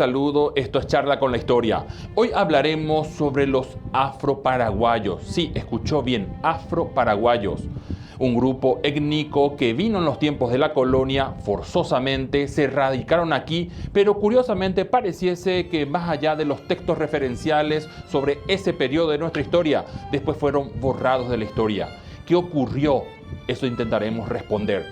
saludo, esto es Charla con la Historia. Hoy hablaremos sobre los afroparaguayos. Sí, escuchó bien, afroparaguayos. Un grupo étnico que vino en los tiempos de la colonia, forzosamente se radicaron aquí, pero curiosamente pareciese que más allá de los textos referenciales sobre ese periodo de nuestra historia, después fueron borrados de la historia. ¿Qué ocurrió? Eso intentaremos responder.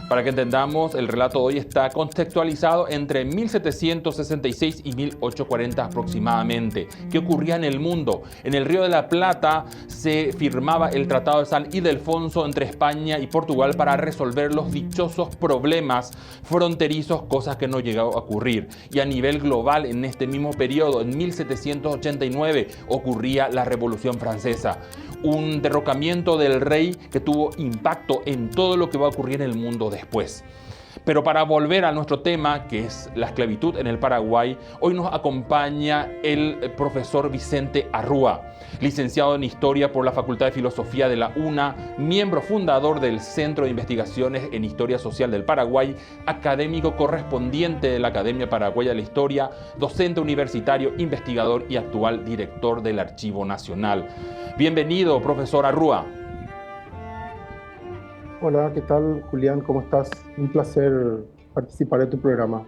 Para que entendamos, el relato de hoy está contextualizado entre 1766 y 1840 aproximadamente. ¿Qué ocurría en el mundo? En el Río de la Plata se firmaba el Tratado de San Ildefonso entre España y Portugal para resolver los dichosos problemas fronterizos, cosas que no llegaron a ocurrir. Y a nivel global, en este mismo periodo, en 1789, ocurría la Revolución Francesa. Un derrocamiento del rey que tuvo impacto en todo lo que va a ocurrir en el mundo después. Pero para volver a nuestro tema, que es la esclavitud en el Paraguay, hoy nos acompaña el profesor Vicente Arrúa, licenciado en Historia por la Facultad de Filosofía de la UNA, miembro fundador del Centro de Investigaciones en Historia Social del Paraguay, académico correspondiente de la Academia Paraguaya de la Historia, docente universitario, investigador y actual director del Archivo Nacional. Bienvenido, profesor Arrúa. Hola, ¿qué tal, Julián? ¿Cómo estás? Un placer participar de tu programa.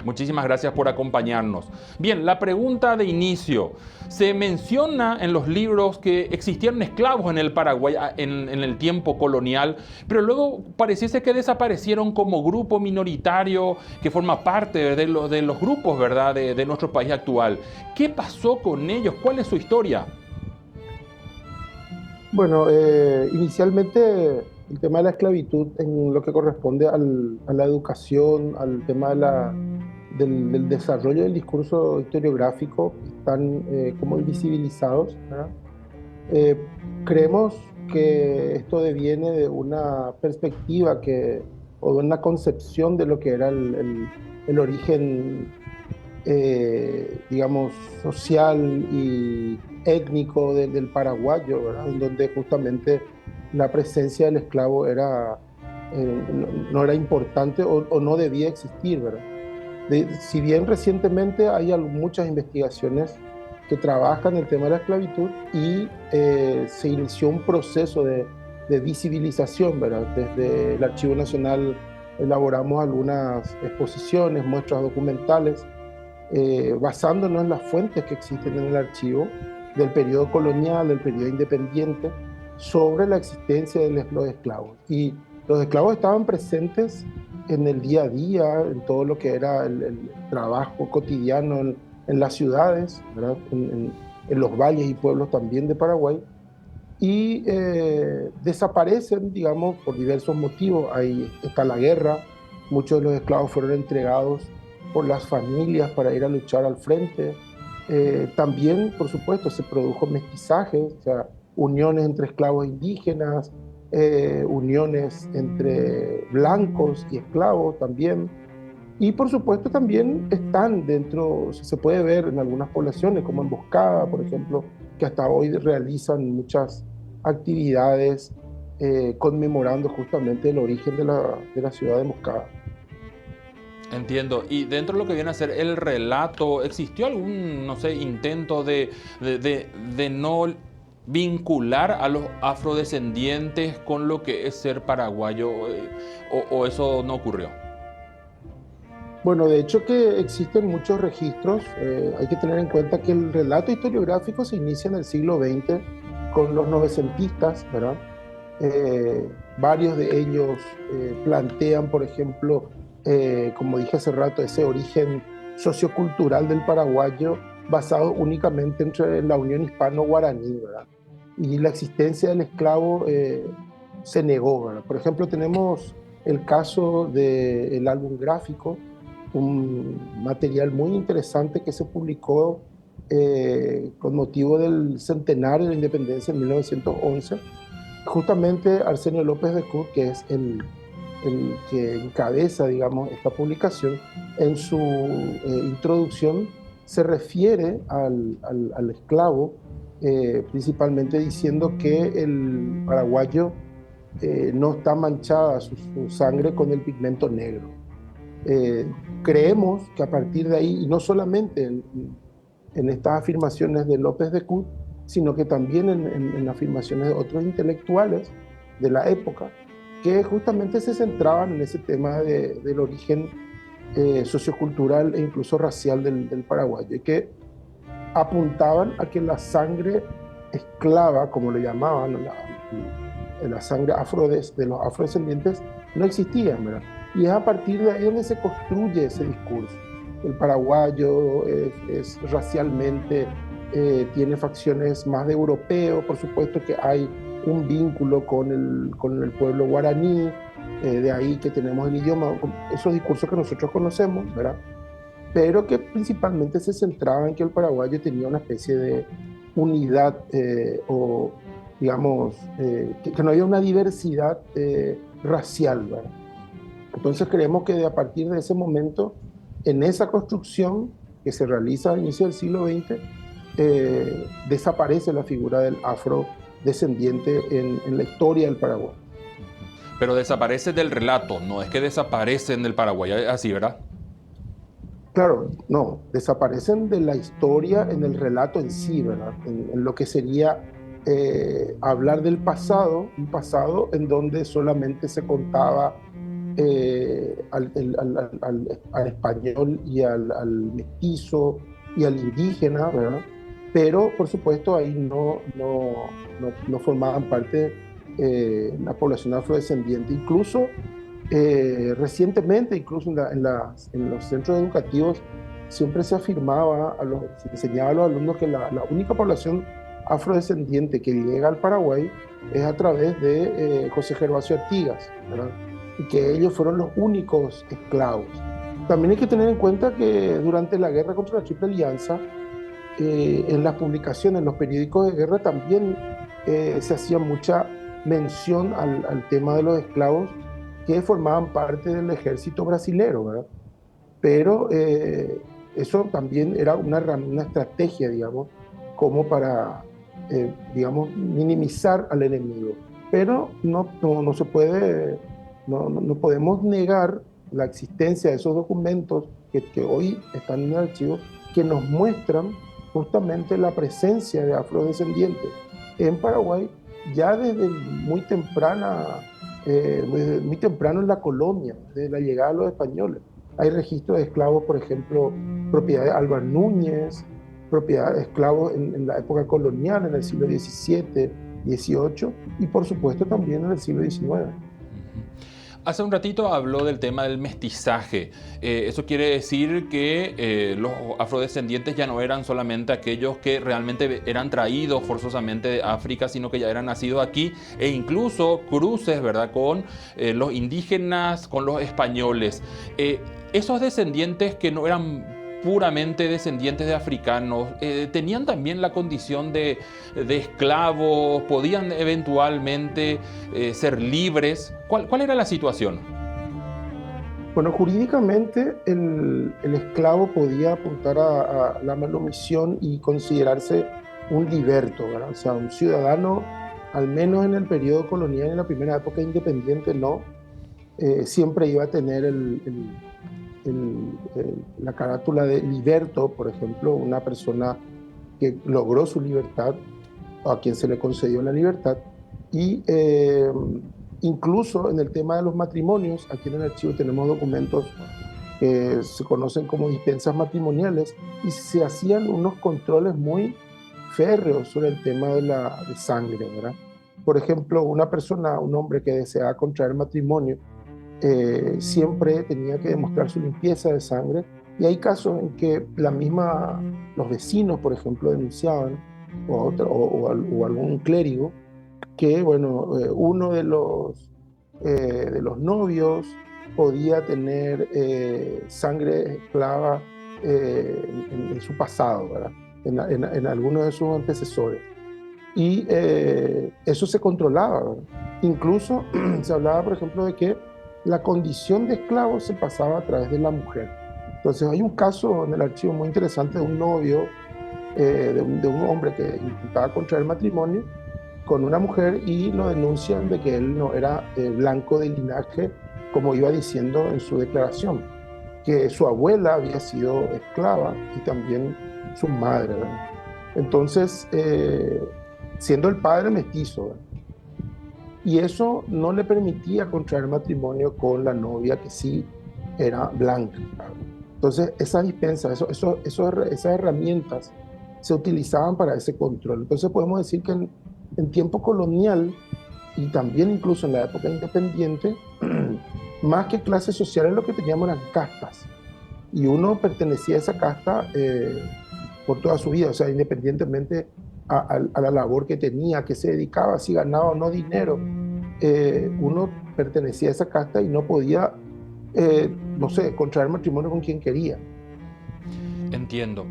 Muchísimas gracias por acompañarnos. Bien, la pregunta de inicio. Se menciona en los libros que existieron esclavos en el Paraguay en el tiempo colonial, pero luego pareciese que desaparecieron como grupo minoritario que forma parte de los grupos, ¿verdad?, de nuestro país actual. ¿Qué pasó con ellos? ¿Cuál es su historia? Bueno, inicialmente el tema de la esclavitud en lo que corresponde a la educación, al tema del desarrollo del discurso historiográfico, están como invisibilizados, ¿verdad? Eh, Creemos que esto deviene de una perspectiva o de una concepción de lo que era el origen, digamos, social y étnico del paraguayo, ¿verdad? En donde justamente la presencia del esclavo no era importante o no debía existir, ¿verdad? Si bien recientemente hay muchas investigaciones que trabajan el tema de la esclavitud y se inició un proceso de visibilización, ¿verdad? Desde el Archivo Nacional elaboramos algunas exposiciones, muestras documentales, basándonos en las fuentes que existen en el archivo del periodo colonial, del periodo independiente, sobre la existencia de los esclavos. Y los esclavos estaban presentes en el día a día, en todo lo que era el trabajo cotidiano en las ciudades, ¿verdad? En los valles y pueblos también de Paraguay, y desaparecen, digamos, por diversos motivos. Ahí está la guerra, muchos de los esclavos fueron entregados por las familias para ir a luchar al frente. También, por supuesto, se produjo mestizaje, o sea, uniones entre esclavos indígenas, uniones entre blancos y esclavos también. Y por supuesto también están dentro, se puede ver en algunas poblaciones, como en Boscada, por ejemplo, que hasta hoy realizan muchas actividades conmemorando justamente el origen de la ciudad de Boscada. Entiendo. Y dentro de lo que viene a ser el relato, ¿existió algún, no sé, intento de no vincular a los afrodescendientes con lo que es ser paraguayo? ¿O eso no ocurrió? Bueno, de hecho que existen muchos registros. Hay que tener en cuenta que el relato historiográfico se inicia en el siglo XX con los novecentistas, ¿verdad? Varios de ellos plantean, por ejemplo, como dije hace rato, ese origen sociocultural del paraguayo basado únicamente entre la unión hispano-guaraní, ¿verdad? Y la existencia del esclavo se negó, ¿verdad? Por ejemplo, tenemos el caso del álbum gráfico, un material muy interesante que se publicó con motivo del centenario de la independencia en 1911. Justamente Arsenio López de Cruz, que es el que encabeza, digamos, esta publicación, en su introducción se refiere al esclavo, principalmente diciendo que el paraguayo no está manchada su sangre con el pigmento negro. Eh, Creemos que a partir de ahí, y no solamente en estas afirmaciones de López de Cut, sino que también en afirmaciones de otros intelectuales de la época, que justamente se centraban en ese tema del origen sociocultural e incluso racial del paraguayo, y que apuntaban a que la sangre esclava, como le llamaban, la sangre de los afrodescendientes, no existía, ¿verdad? Y es a partir de ahí donde se construye ese discurso. El paraguayo es racialmente, tiene facciones más de europeo, por supuesto que hay un vínculo con el pueblo guaraní, de ahí que tenemos el idioma, esos discursos que nosotros conocemos, ¿verdad? Pero que principalmente se centraba en que el paraguayo tenía una especie de unidad o, digamos, que no había una diversidad racial, ¿verdad? Entonces creemos que a partir de ese momento, en esa construcción que se realiza a inicio del siglo XX, desaparece la figura del afrodescendiente en la historia del Paraguay. Pero desaparece del relato, no es que desaparecen del Paraguay, así, ¿verdad? Claro, no, desaparecen de la historia en el relato en sí, ¿verdad? En lo que sería hablar del pasado, un pasado en donde solamente se contaba al español y al mestizo y al indígena, ¿verdad? Pero, por supuesto, ahí no formaban parte la población afrodescendiente. Incluso recientemente, incluso en los centros educativos, siempre se afirmaba, se enseñaba a los alumnos que la única población afrodescendiente que llega al Paraguay es a través de José Gervasio Artigas, ¿verdad? Y que ellos fueron los únicos esclavos. También hay que tener en cuenta que durante la guerra contra la Triple Alianza, en las publicaciones, en los periódicos de guerra también se hacía mucha mención al tema de los esclavos que formaban parte del ejército brasilero, ¿verdad? Pero eso también era una estrategia, digamos, como para, digamos, minimizar al enemigo. Pero no se puede, no podemos negar la existencia de esos documentos que hoy están en el archivo, que nos muestran justamente la presencia de afrodescendientes en Paraguay ya desde muy temprano en la colonia, desde la llegada de los españoles. Hay registros de esclavos, por ejemplo, propiedad de Álvar Núñez, propiedad de esclavos en la época colonial, en el siglo XVII, XVIII y por supuesto también en el siglo XIX. Hace un ratito habló del tema del mestizaje. Eso quiere decir que los afrodescendientes ya no eran solamente aquellos que realmente eran traídos forzosamente de África, sino que ya eran nacidos aquí e incluso cruces, ¿verdad?, con los indígenas, con los españoles. Esos descendientes que no eran puramente descendientes de africanos, tenían también la condición de esclavos, podían eventualmente ser libres. ¿Cuál era la situación? Bueno, jurídicamente el esclavo podía apuntar a la manumisión y considerarse un liberto, ¿verdad? O sea, un ciudadano, al menos en el periodo colonial, en la primera época independiente, no, siempre iba a tener la carátula de liberto, por ejemplo, una persona que logró su libertad, a quien se le concedió la libertad, y incluso en el tema de los matrimonios, aquí en el archivo tenemos documentos que se conocen como dispensas matrimoniales y se hacían unos controles muy férreos sobre el tema de sangre, ¿verdad? Por ejemplo, una persona, un hombre que deseaba contraer matrimonio, siempre tenía que demostrar su limpieza de sangre y hay casos en que los vecinos, por ejemplo, denunciaban o algún clérigo que, bueno, uno de los novios podía tener sangre esclava en su pasado, ¿verdad? En algunos de sus antecesores. Y eso se controlaba, ¿verdad? Incluso se hablaba, por ejemplo, de que la condición de esclavo se pasaba a través de la mujer. Entonces hay un caso en el archivo muy interesante de un novio, de un hombre que intentaba contraer matrimonio con una mujer y lo denuncian de que él no era blanco de linaje, como iba diciendo en su declaración. que su abuela había sido esclava y también su madre, ¿verdad? Entonces, siendo el padre mestizo, ¿verdad? Y eso no le permitía contraer matrimonio con la novia que sí era blanca, ¿verdad? Entonces, esa dispensa, esas herramientas se utilizaban para ese control. Entonces, podemos decir que en tiempo colonial y también incluso en la época independiente, más que clases sociales, lo que teníamos eran castas. Y uno pertenecía a esa casta por toda su vida, o sea, independientemente a la labor que tenía, que se dedicaba, si ganaba o no dinero, uno pertenecía a esa casta y no podía, no sé, contraer matrimonio con quien quería. Entiendo.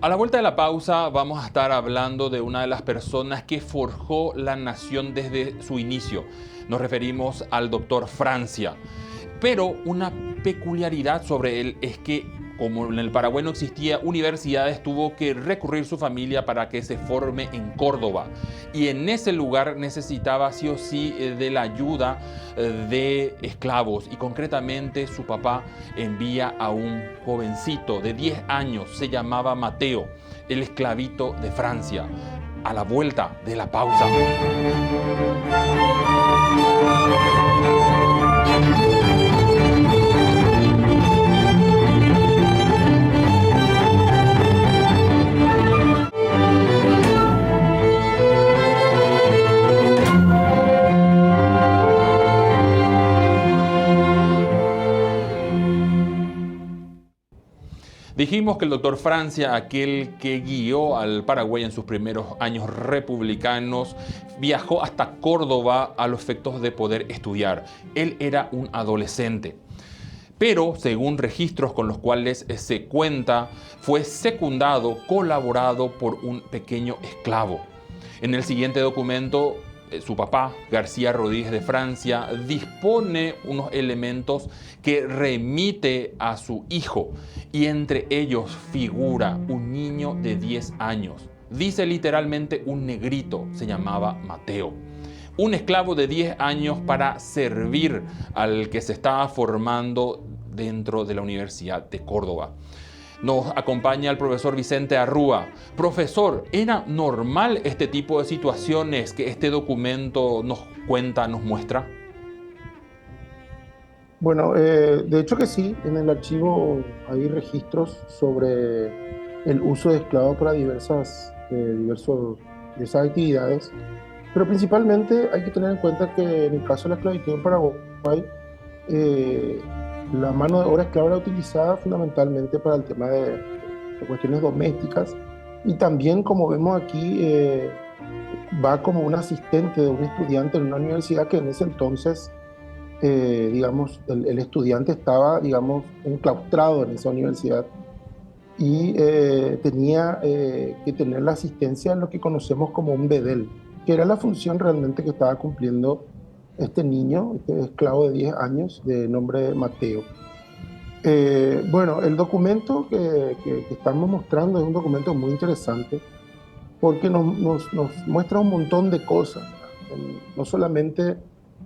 A la vuelta de la pausa vamos a estar hablando de una de las personas que forjó la nación desde su inicio. Nos referimos al doctor Francia. Pero una peculiaridad sobre él es que, como en el Paraguay no existía universidades, tuvo que recurrir su familia para que se forme en Córdoba. Y en ese lugar necesitaba sí o sí de la ayuda de esclavos. Y concretamente su papá envía a un jovencito de 10 años, se llamaba Mateo, el esclavito de Francia. A la vuelta de la pausa. Dijimos que el doctor Francia, aquel que guió al Paraguay en sus primeros años republicanos, viajó hasta Córdoba a los efectos de poder estudiar. Él era un adolescente. Pero, según registros con los cuales se cuenta, fue secundado, colaborado por un pequeño esclavo. En el siguiente documento, su papá, García Rodríguez de Francia, dispone unos elementos que remite a su hijo, y entre ellos figura un niño de 10 años. Dice literalmente un negrito, se llamaba Mateo. Un esclavo de 10 años para servir al que se estaba formando dentro de la Universidad de Córdoba. Nos acompaña el profesor Vicente Arrúa. Profesor, ¿era normal este tipo de situaciones que este documento nos cuenta, nos muestra? Bueno, de hecho que sí, en el archivo hay registros sobre el uso de esclavos para diversas actividades, pero principalmente hay que tener en cuenta que en el caso de la esclavitud en Paraguay, eh, la mano de obra esclava era utilizada fundamentalmente para el tema de cuestiones domésticas y también, como vemos aquí, va como un asistente de un estudiante en una universidad que en ese entonces digamos, el estudiante estaba, digamos, enclaustrado en esa universidad y tenía que tener la asistencia en lo que conocemos como un bedel, que era la función realmente que estaba cumpliendo este niño, este esclavo de 10 años, de nombre Mateo. Bueno, el documento que estamos mostrando es un documento muy interesante porque nos muestra un montón de cosas, ¿verdad? No solamente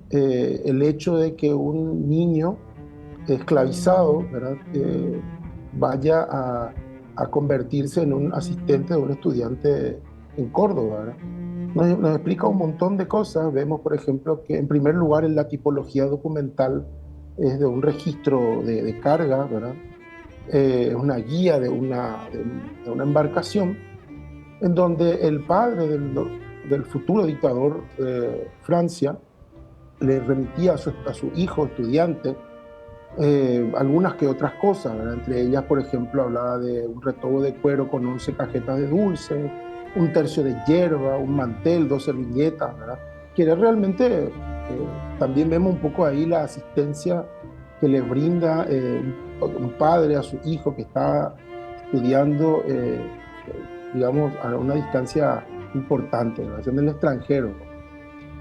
el hecho de que un niño esclavizado, ¿verdad? Vaya a convertirse en un asistente de un estudiante en Córdoba, ¿verdad? Nos explica un montón de cosas. Vemos, por ejemplo, que en primer lugar en la tipología documental es de un registro de carga, ¿verdad? Es una guía de una embarcación en donde el padre del futuro dictador de Francia le remitía a su hijo estudiante algunas que otras cosas, ¿verdad? Entre ellas, por ejemplo, hablaba de un retobo de cuero con 11 cajetas de dulce, un tercio de hierba, un mantel, 2 servilletas, ¿verdad? Que era realmente, también vemos un poco ahí la asistencia que le brinda un padre a su hijo que está estudiando, digamos, a una distancia importante, ¿verdad? En el extranjero.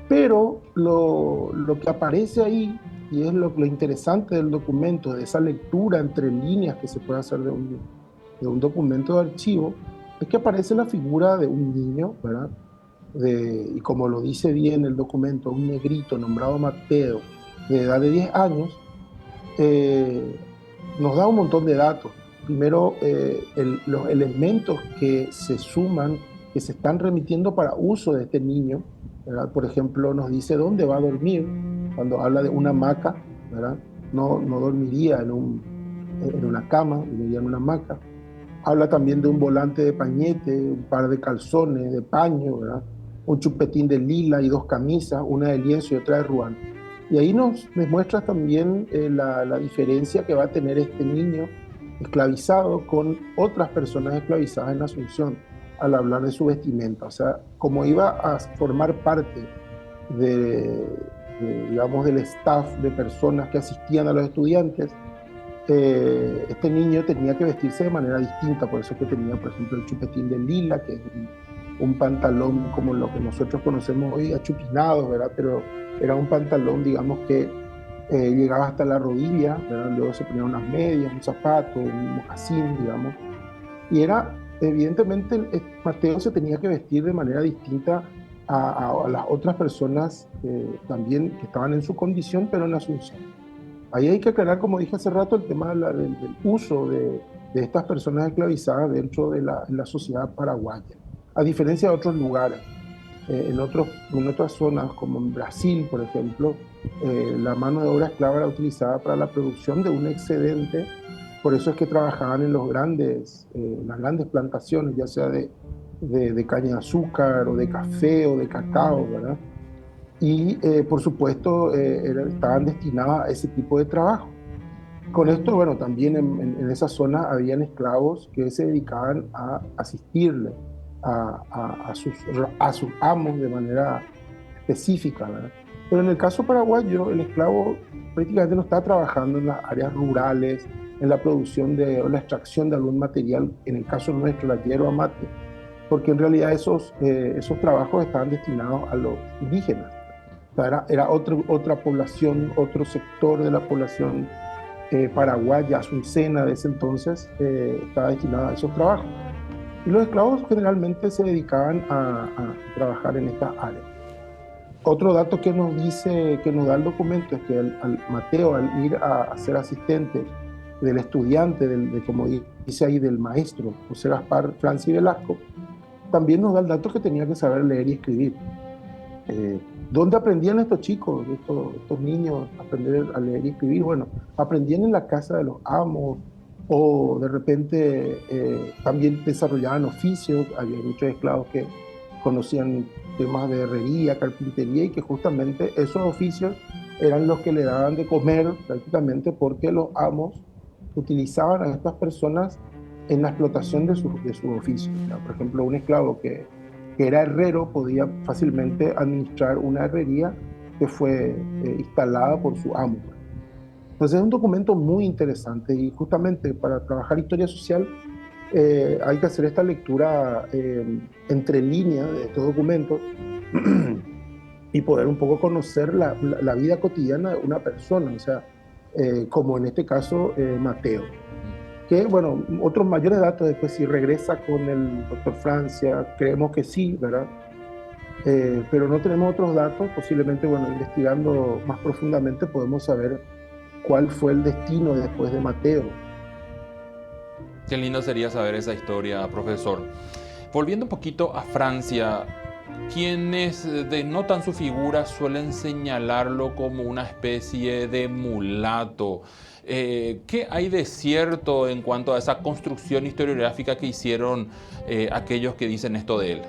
Pero lo que aparece ahí, y es lo interesante del documento, de esa lectura entre líneas que se puede hacer de un documento de archivo, es que aparece la figura de un niño, ¿verdad? Y como lo dice bien el documento, un negrito nombrado Mateo, de edad de 10 años, eh, nos da un montón de datos. Primero, los elementos que se suman, que se están remitiendo para uso de este niño, ¿verdad? Por ejemplo, nos dice dónde va a dormir, cuando habla de una hamaca, ¿verdad? No dormiría en una cama, dormiría en una hamaca. Habla también de un volante de pañete, un par de calzones de paño, ¿verdad? Un chupetín de lila y dos camisas, una de lienzo y otra de ruano. Y ahí nos muestra también la diferencia que va a tener este niño esclavizado con otras personas esclavizadas en Asunción al hablar de su vestimenta. O sea, como iba a formar parte de, digamos, del staff de personas que asistían a los estudiantes, este niño tenía que vestirse de manera distinta, por eso es que tenía, por ejemplo, el chupetín de lila, que es un pantalón como lo que nosotros conocemos hoy, achupinado, ¿verdad? Pero era un pantalón, digamos, que llegaba hasta la rodilla, ¿verdad? Luego se ponía unas medias, un zapato, un mocasín, digamos. Y era, evidentemente, Mateo se tenía que vestir de manera distinta a las otras personas también que estaban en su condición, pero en Asunción. Ahí hay que aclarar, como dije hace rato, el tema del uso de estas personas esclavizadas dentro de la sociedad paraguaya, a diferencia de otros lugares. En otras zonas, como en Brasil, por ejemplo, la mano de obra esclava era utilizada para la producción de un excedente, por eso es que trabajaban en las grandes plantaciones, ya sea de caña de azúcar, o de café, o de cacao, ¿verdad? Y por supuesto estaban destinadas a ese tipo de trabajo. Con esto, bueno, también en esa zona habían esclavos que se dedicaban a asistirle a sus amos de manera específica, ¿verdad? Pero en el caso paraguayo, el esclavo prácticamente no está trabajando en las áreas rurales, en la producción o la extracción de algún material, en el caso nuestro, la yerba mate, porque en realidad esos trabajos estaban destinados a los indígenas. O sea, era otra población, otro sector de la población paraguaya, asuncena de ese entonces, estaba destinada a esos trabajos. Y los esclavos generalmente se dedicaban a trabajar en estas áreas. Otro dato que nos dice, que nos da el documento, es que al Mateo, al ir a ser asistente del estudiante, como dice ahí, del maestro José Gaspar Franci Velasco, también nos da el dato que tenía que saber leer y escribir. ¿Dónde aprendían estos chicos, estos niños, a aprender a leer y escribir? Bueno, aprendían en la casa de los amos, o de repente también desarrollaban oficios. Había muchos esclavos que conocían temas de herrería, carpintería, y que justamente esos oficios eran los que le daban de comer prácticamente, porque los amos utilizaban a estas personas en la explotación de sus oficios. Por ejemplo, un esclavo que era herrero podía fácilmente administrar una herrería que fue instalada por su amo. Entonces es un documento muy interesante, y justamente para trabajar historia social hay que hacer esta lectura entre líneas de estos documentos y poder un poco conocer la vida cotidiana de una persona, o sea, como en este caso Mateo. Que, bueno, otros mayores datos después, si regresa con el doctor Francia, creemos que sí, ¿verdad? Pero no tenemos otros datos. Posiblemente, bueno, investigando más profundamente podemos saber cuál fue el destino después de Mateo. Qué lindo sería saber esa historia, profesor. Volviendo un poquito a Francia, quienes denotan su figura suelen señalarlo como una especie de mulato. ¿Qué hay de cierto en cuanto a esa construcción historiográfica que hicieron aquellos que dicen esto de él?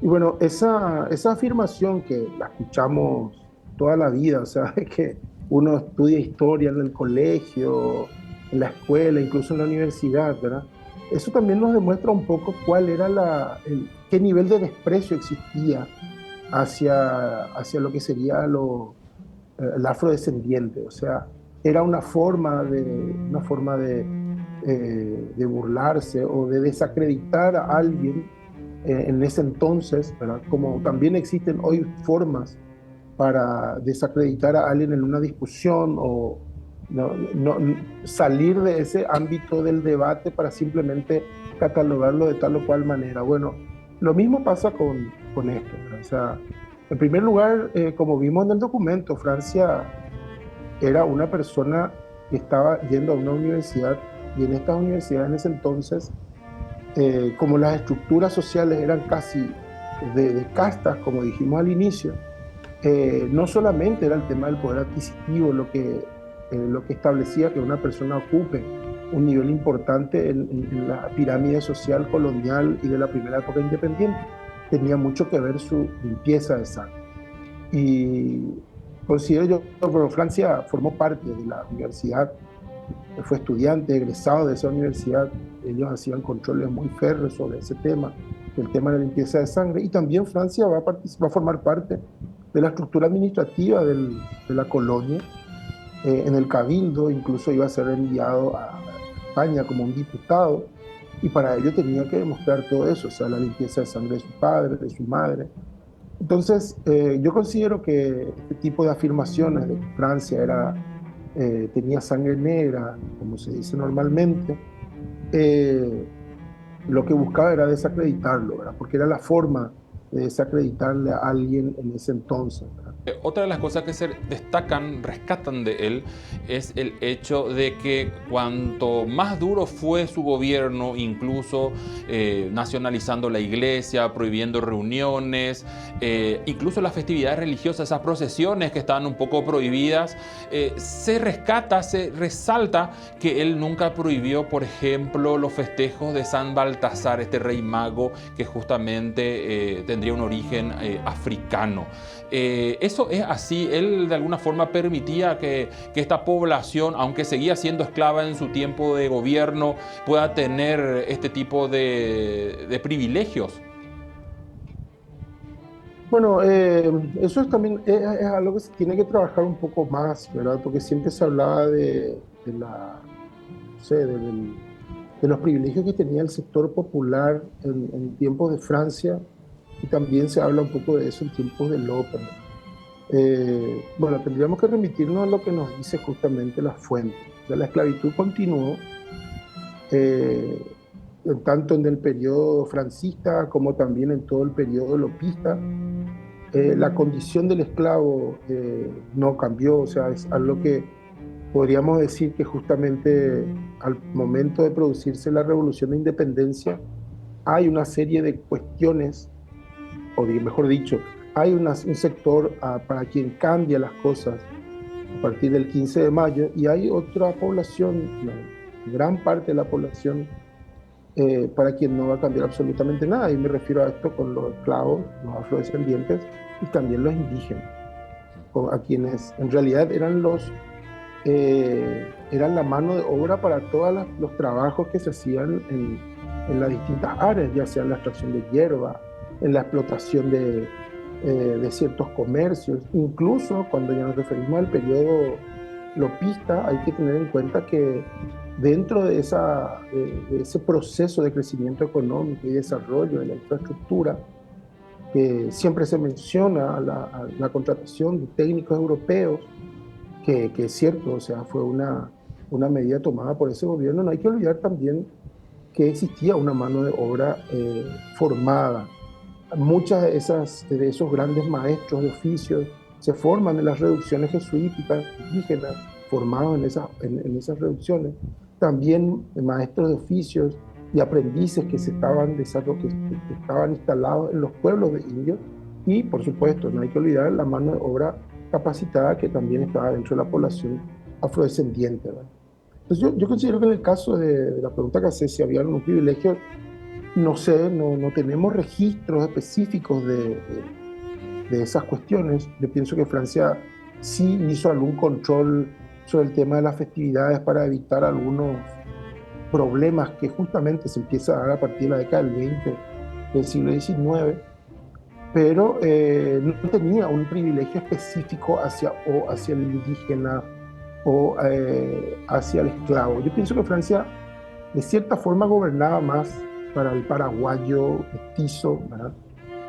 Y bueno, esa afirmación que la escuchamos toda la vida, o sea, que uno estudia historia en el colegio, en la escuela, incluso en la universidad, ¿verdad? Eso también nos demuestra un poco cuál era qué nivel de desprecio existía hacia lo que sería el afrodescendiente. O sea, era una forma de burlarse o de desacreditar a alguien en ese entonces, ¿verdad? Como también existen hoy formas para desacreditar a alguien en una discusión, o salir de ese ámbito del debate para simplemente catalogarlo de tal o cual manera. Bueno, lo mismo pasa con esto, ¿verdad? O sea, en primer lugar, como vimos en el documento, Francia era una persona que estaba yendo a una universidad, y en estas universidades en ese entonces, como las estructuras sociales eran casi de castas, como dijimos al inicio, no solamente era el tema del poder adquisitivo lo que establecía que una persona ocupe un nivel importante en la pirámide social colonial y de la primera época independiente. Tenía mucho que ver su limpieza de sangre. Y considero yo, bueno, Francia formó parte de la universidad, fue estudiante, egresado de esa universidad, ellos hacían controles muy férreos sobre ese tema, el tema de la limpieza de sangre, y también Francia va a formar parte de la estructura administrativa de la colonia, en el cabildo, incluso iba a ser enviado a España como un diputado, y para ello tenía que demostrar todo eso, o sea, la limpieza de sangre de su padre, de su madre. Entonces, yo considero que este tipo de afirmaciones de que Francia tenía sangre negra, como se dice normalmente, eh, lo que buscaba era desacreditarlo, ¿verdad? Porque era la forma de desacreditarle a alguien en ese entonces, ¿verdad? Otra de las cosas que se destacan, rescatan de él, es el hecho de que cuanto más duro fue su gobierno, incluso nacionalizando la iglesia, prohibiendo reuniones, incluso las festividades religiosas, esas procesiones que estaban un poco prohibidas, se rescata, se resalta que él nunca prohibió, por ejemplo, los festejos de San Baltasar, este rey mago que justamente tendría un origen africano. Eso es así, él de alguna forma permitía que esta población, aunque seguía siendo esclava en su tiempo de gobierno, pueda tener este tipo de privilegios. Bueno, eso es también es algo que se tiene que trabajar un poco más, ¿verdad? Porque siempre se hablaba de la, no sé, de los privilegios que tenía el sector popular en tiempos de Francia, y también se habla un poco de eso en tiempos de Lope. Bueno, tendríamos que remitirnos a lo que nos dice justamente la fuente. O sea, la esclavitud continuó eh, tanto en el periodo francista como también en todo el periodo lopista. La condición del esclavo no cambió, o sea, es algo que podríamos decir que justamente al momento de producirse la Revolución de Independencia hay una serie de cuestiones, mejor dicho, hay un sector para quien cambia las cosas a partir del 15 de mayo, y hay otra población, una gran parte de la población, para quien no va a cambiar absolutamente nada. Y me refiero a esto con los esclavos, los afrodescendientes y también los indígenas, a quienes en realidad eran la mano de obra para todos los trabajos que se hacían en las distintas áreas, ya sea en la extracción de hierba, en la explotación de ciertos comercios. Incluso cuando ya nos referimos al periodo lopista, hay que tener en cuenta que dentro de ese proceso de crecimiento económico y desarrollo de la infraestructura, que siempre se menciona a la contratación de técnicos europeos, que es cierto, o sea, fue una medida tomada por ese gobierno. No hay que olvidar también que existía una mano de obra formada. Muchas de esos grandes maestros de oficios se forman en las reducciones jesuíticas indígenas, formados en esas reducciones. También maestros de oficios y aprendices que estaban instalados en los pueblos de indios. Y, por supuesto, no hay que olvidar la mano de obra capacitada que también estaba dentro de la población afrodescendiente, ¿verdad? Entonces, yo considero que en el caso de la pregunta que hace si había algún privilegio, no sé, no tenemos registros específicos de esas cuestiones. Yo pienso que Francia sí hizo algún control sobre el tema de las festividades para evitar algunos problemas que justamente se empiezan a dar a partir de la década del 20 del siglo XIX, pero no tenía un privilegio específico hacia el indígena o hacia el esclavo. Yo pienso que Francia de cierta forma gobernaba más para el paraguayo mestizo, ¿verdad?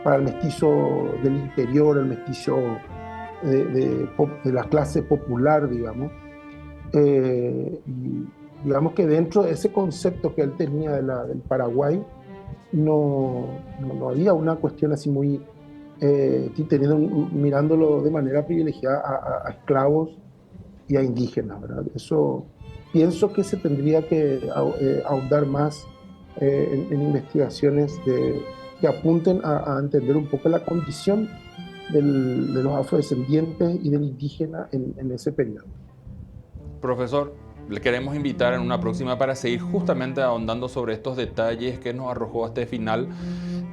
Para el mestizo del interior, el mestizo de la clase popular, digamos. Y digamos que dentro de ese concepto que él tenía del Paraguay, no había una cuestión así muy, mirándolo de manera privilegiada a esclavos y a indígenas, ¿verdad? Eso pienso que se tendría que ahondar más en investigaciones que apunten a entender un poco la condición de los afrodescendientes y del indígena en ese periodo. Profesor, le queremos invitar en una próxima para seguir justamente ahondando sobre estos detalles que nos arrojó hasta el final,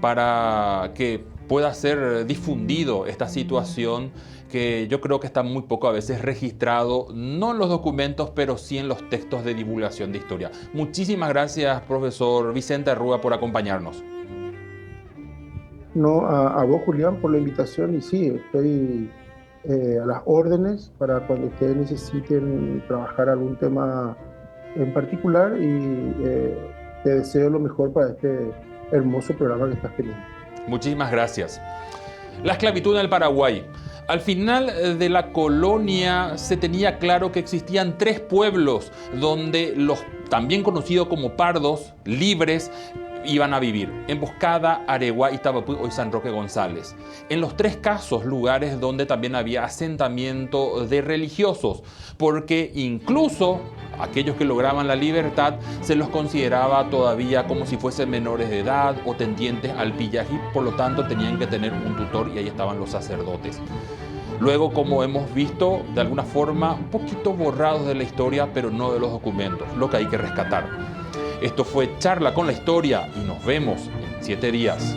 para que pueda ser difundido esta situación que yo creo que está muy poco a veces registrado, no en los documentos, pero sí en los textos de divulgación de historia. Muchísimas gracias, profesor Vicente Arrúa, por acompañarnos. No, a vos, Julián, por la invitación y sí, estoy a las órdenes para cuando ustedes necesiten trabajar algún tema en particular y te deseo lo mejor para este hermoso programa que estás teniendo. Muchísimas gracias. La esclavitud en el Paraguay. Al final de la colonia se tenía claro que existían 3 pueblos donde los también conocidos como pardos, libres, iban a vivir: Emboscada, Areguá, Itabapuy y San Roque González. En los 3 casos, lugares donde también había asentamiento de religiosos, porque incluso aquellos que lograban la libertad se los consideraba todavía como si fuesen menores de edad o tendientes al pillaje, y por lo tanto tenían que tener un tutor, y ahí estaban los sacerdotes. Luego, como hemos visto, de alguna forma un poquito borrados de la historia, pero no de los documentos, lo que hay que rescatar. Esto fue Charla con la Historia y nos vemos en 7 días.